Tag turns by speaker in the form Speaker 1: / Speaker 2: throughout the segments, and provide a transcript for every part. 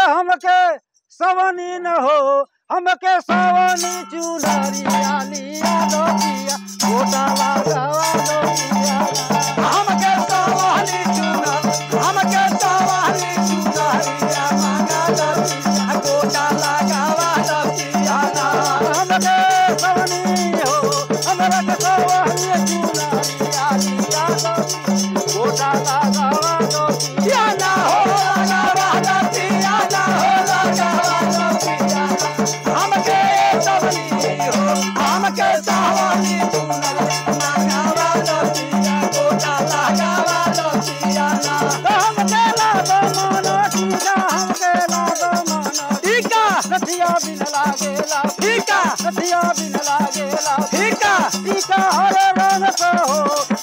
Speaker 1: हमके सवनी न हो हमके सवनी चुनरिया लिया दो पिया गोटा लगावा दो पिया हमके सवनी चुनरिया मांगा दो पिया गोटा लगावा दो पिया हमके सवनी हो हमके सवनी चुनरिया लिया दो गोटा लगावा दो पिया ना हो लगावा दो पिया ना हो लगावा दो पिया हमके सवनी हो हमके सवनी चुनरिया लगावा दो पिया गोटा लगावा दो पिया ना हमके लागो मनो टीका हमके लागो मनो टीका सथिया बिन लागेला टीका सथिया बिन लागेला टीका टीका हरे रंग को हो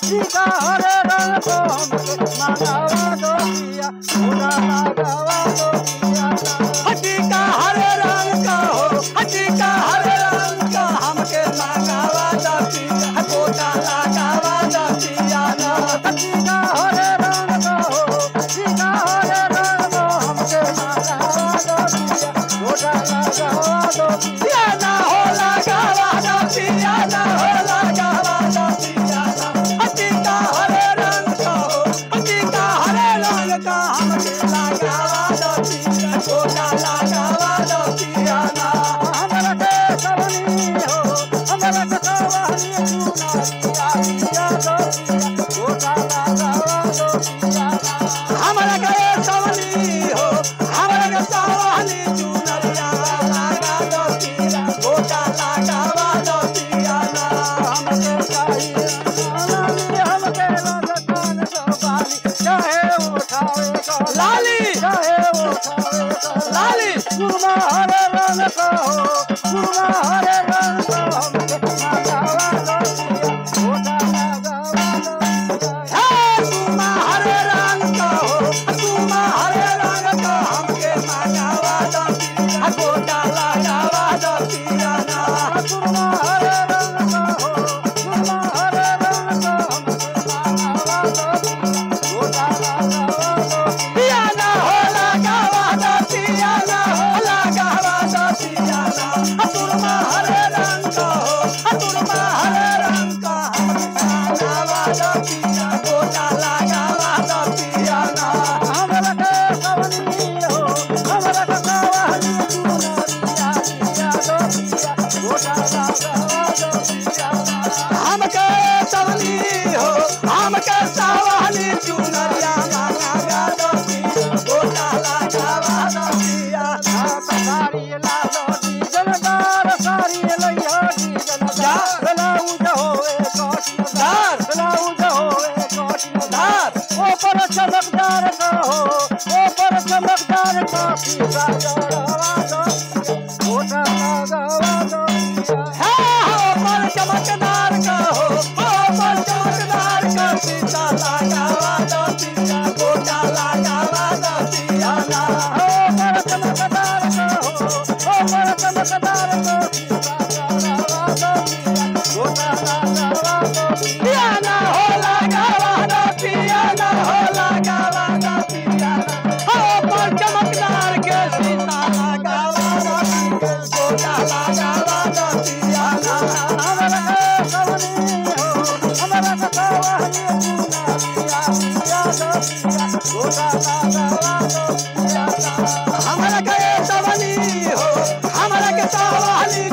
Speaker 1: टीका हरे रंग को हमके लगावा दो पिया गोटा लगावा दो पिया टीका हरे रंग का हो टीका हरे रंग का हमके लगावा दो पिया गोटा लगावा दो पिया टीका हरे रंग का हो टीका हरे रंग को हमके लगावा दो पिया गोटा लगावा दो पिया ना हो लगावा दो पिया ना हो लगावा दो पिया टीका हरे रंग का हो टीका हरे रंग का हमके लगावा दो पिया गोटा लगावा दो पिया हमरा के सवनी हो हमरा के सवनी चुनरिया लिया दो पिया गोटा लगावा दो पिया हमरा के सवनी हो हमरा के सवनी चुनरिया लगा दो पिया गोटा लगावा दो पिया हमके चाहिए हमके लगन सवाली चाहे उठावे को लाली चाहे उठावे को लाली सुरमा हरे रंग को हो सुरमा हरे रंग को हमके लगावा दो पिया गोटा लगावा दो पिया सुरमा हरे रंग को हो सुरमा हरे रंग को हमके लगावा दो पिया गोटा लगावा दो पिया सुरमा हरे रंग को हो सुरमा हरे रंग को हमके लगावा दो पिया गोटा लगावा दो पिया ना हो लगावा दो पिया ना हो लगावा दो पिया सुरमा हरे रंग को हो सुरमा हरे रंग को हमके लगावा दो पिया गोटा लगावा दो पिया हमरा के सवनी हो हमरा के सवनी चुनरिया लिया दो पिया गोटा लगावा दो पिया हमके सवनी हो हमके सवनी चुनरिया लगावा दो पिया गोटा लगावा दो पिया सारी ला दो डीजलदार सारी लइया डीजलदार ब्लाउज होवे कॉटनदार ब्लाउज होवे कॉटनदार ऊपर चमकदार का हो ऊपर चमकदार का सीधा जड़वा दो गोटा लगावा दो पिया ऊपर चमकदार का हो ऊपर चमकदार का सीधा लगावा दो पिया गोटा लगावा दो पिया ऊपर चमकदार का हो ऊपर चमकदार का सीधा जड़वा दो पिया गोटा लगावा दो पिया ना हो लगावा दो पिया ना हो लगावा दो पिया ऊपर चमकदार के सीधा लगावा दो पिया गोटा लगावा दो पिया हमरा के सवनी हो हमरा के सवनी चुनरिया लिया दो पिया गोटा लगावा दो पिया हमरा के सवनी हो हमरा के सवनी